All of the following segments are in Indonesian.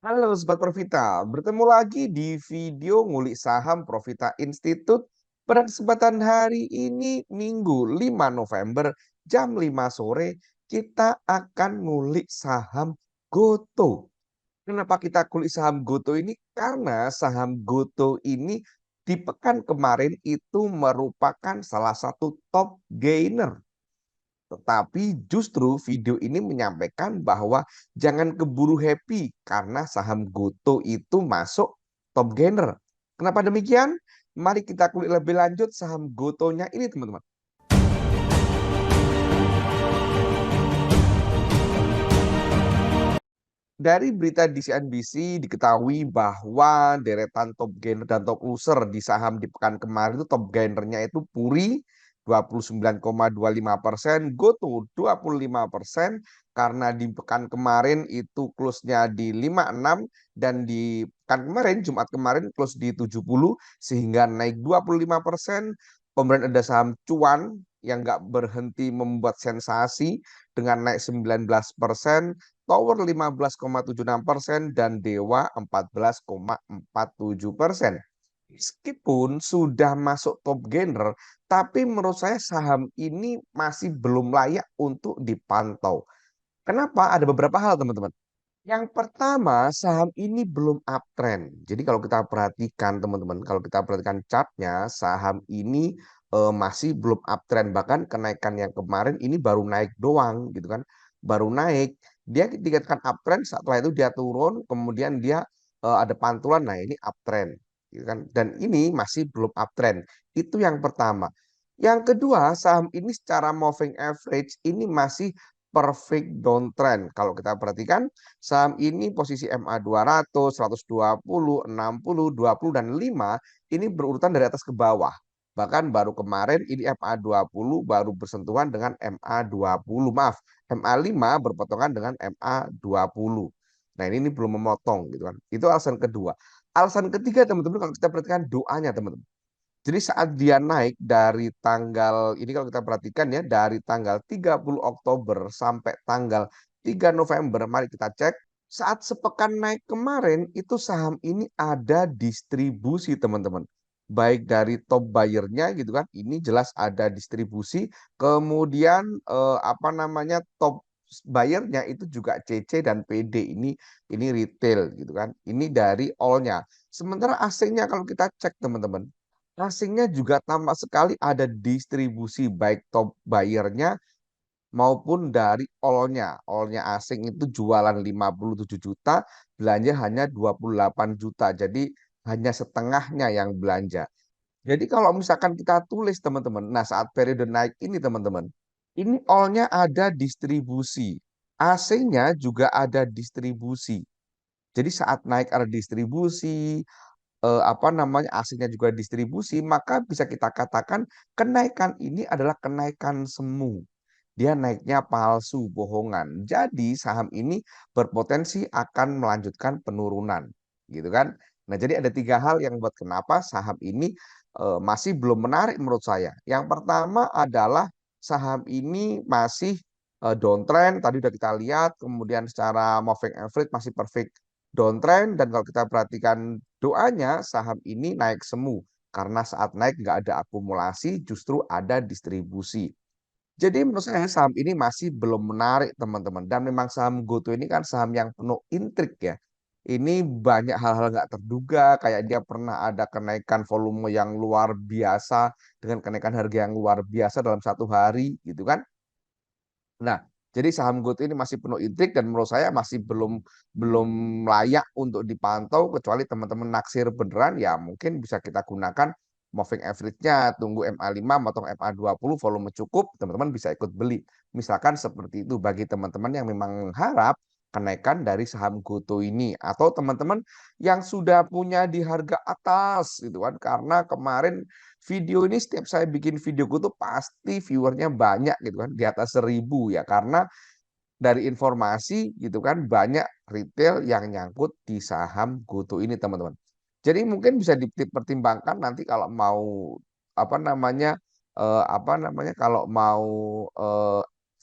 Halo Sobat Profita, bertemu lagi di video ngulik saham Profita Institute pada kesempatan hari ini Minggu 5 November jam 5 sore kita akan ngulik saham Goto. Kenapa kita kulik saham Goto ini? Karena saham Goto ini di pekan kemarin itu merupakan salah satu top gainer. Tetapi justru video ini menyampaikan bahwa jangan keburu happy karena saham Goto itu masuk top gainer. Kenapa demikian? Mari kita kulik lebih lanjut saham Gotonya ini teman-teman. Dari berita di CNBC diketahui bahwa deretan top gainer dan top loser di saham di pekan kemarin itu top gainernya itu Puri 29,25%, Goto 25%, karena di pekan kemarin itu close-nya di 56 dan di pekan kemarin Jumat kemarin close di 70 sehingga naik 25%. Kemudian ada saham Cuan yang nggak berhenti membuat sensasi dengan naik 19%, Tower 15,76% dan Dewa 14,47%. Meskipun sudah masuk top gainer, tapi menurut saya saham ini masih belum layak untuk dipantau. Kenapa? Ada beberapa hal, teman-teman. Yang pertama, saham ini belum uptrend. Jadi kalau kita perhatikan, teman-teman, kalau kita perhatikan chartnya, saham ini masih belum uptrend. Bahkan kenaikan yang kemarin ini baru naik doang, gitu kan? Baru naik. Dia dikatakan uptrend, setelah itu dia turun, kemudian dia ada pantulan. Nah, ini uptrend, gitu kan? Dan ini masih belum uptrend. Itu yang pertama. Yang kedua, saham ini secara moving average ini masih perfect downtrend. Kalau kita perhatikan, saham ini posisi MA 200, 120, 60, 20, dan 5 ini berurutan dari atas ke bawah. Bahkan baru kemarin ini MA 20 baru bersentuhan dengan MA 20. Maaf, MA 5 berpotongan dengan MA 20. Nah, ini belum memotong gitu kan. Itu alasan kedua. Alasan ketiga, teman-teman, kalau kita perhatikan doanya, teman-teman. Jadi saat dia naik dari tanggal ini, kalau kita perhatikan ya, dari tanggal 30 Oktober sampai tanggal 3 November, mari kita cek. Saat sepekan naik kemarin itu saham ini ada distribusi, teman-teman. Baik dari top buyer-nya gitu kan, ini jelas ada distribusi. Kemudian apa namanya, top buyer-nya itu juga CC dan PD, ini retail gitu kan. Ini dari all-nya. Sementara asingnya kalau kita cek, teman-teman, asingnya juga tampak sekali ada distribusi baik top buyer-nya maupun dari all-nya. All-nya asing itu jualan 57 juta, belanja hanya 28 juta. Jadi hanya setengahnya yang belanja. Jadi kalau misalkan kita tulis, teman-teman, nah saat periode naik ini, teman-teman, ini all-nya ada distribusi. Asingnya juga ada distribusi. Jadi saat naik ada distribusi, apa namanya, aslinya juga distribusi, maka bisa kita katakan kenaikan ini adalah kenaikan semu. Dia naiknya palsu, bohongan. Jadi saham ini berpotensi akan melanjutkan penurunan, gitu kan? Nah, jadi ada tiga hal yang buat kenapa saham ini masih belum menarik menurut saya. Yang pertama adalah saham ini masih downtrend, tadi udah kita lihat, kemudian secara moving average masih perfect downtrend, dan kalau kita perhatikan doanya, saham ini naik semu karena saat naik nggak ada akumulasi, justru ada distribusi. Jadi menurut saya saham ini masih belum menarik, teman-teman. Dan memang saham Goto ini kan saham yang penuh intrik ya. Ini banyak hal-hal nggak terduga, kayak dia pernah ada kenaikan volume yang luar biasa dengan kenaikan harga yang luar biasa dalam satu hari, gitu kan? Nah, jadi saham GoTo ini masih penuh intrik dan menurut saya masih belum belum layak untuk dipantau, kecuali teman-teman naksir beneran ya mungkin bisa kita gunakan moving average-nya, tunggu MA5 atau MA20 volume cukup, teman-teman bisa ikut beli. Misalkan seperti itu bagi teman-teman yang memang mengharap kenaikan dari saham GoTo ini, atau teman-teman yang sudah punya di harga atas gitu kan, karena kemarin video ini setiap saya bikin videoku tuh pasti viewernya banyak gitu kan, di atas 1.000 ya, karena dari informasi gitu kan banyak retail yang nyangkut di saham GoTo ini, teman-teman. Jadi mungkin bisa dipertimbangkan nanti kalau mau apa namanya, kalau mau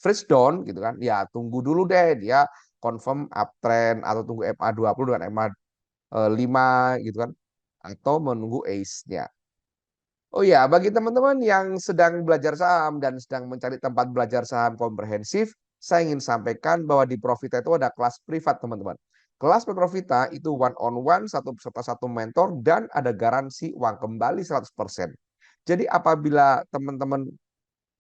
freeze down gitu kan, ya tunggu dulu deh dia confirm uptrend atau tunggu MA20 dengan MA5 gitu kan, atau menunggu ACE-nya. Oh iya, bagi teman-teman yang sedang belajar saham dan sedang mencari tempat belajar saham komprehensif, saya ingin sampaikan bahwa di Profita itu ada kelas privat, teman-teman. Kelas Profita itu one on one, satu peserta satu mentor, dan ada garansi uang kembali 100%. Jadi apabila teman-teman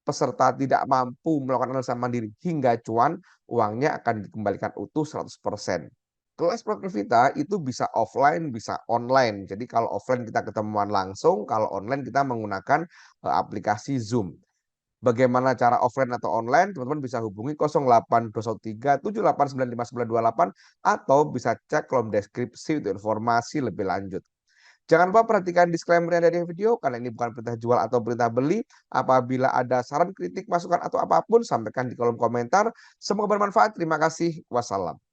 peserta tidak mampu melakukan analisa mandiri hingga cuan, uangnya akan dikembalikan utuh 100%. Kelas Progrevita itu bisa offline, bisa online. Jadi kalau offline kita ketemuan langsung, kalau online kita menggunakan aplikasi Zoom. Bagaimana cara offline atau online? Teman-teman bisa hubungi 082137895928 atau bisa cek kolom deskripsi untuk informasi lebih lanjut. Jangan lupa perhatikan disclaimer yang ada di video karena ini bukan perintah jual atau perintah beli. Apabila ada saran, kritik, masukan atau apapun sampaikan di kolom komentar. Semoga bermanfaat. Terima kasih. Wassalam.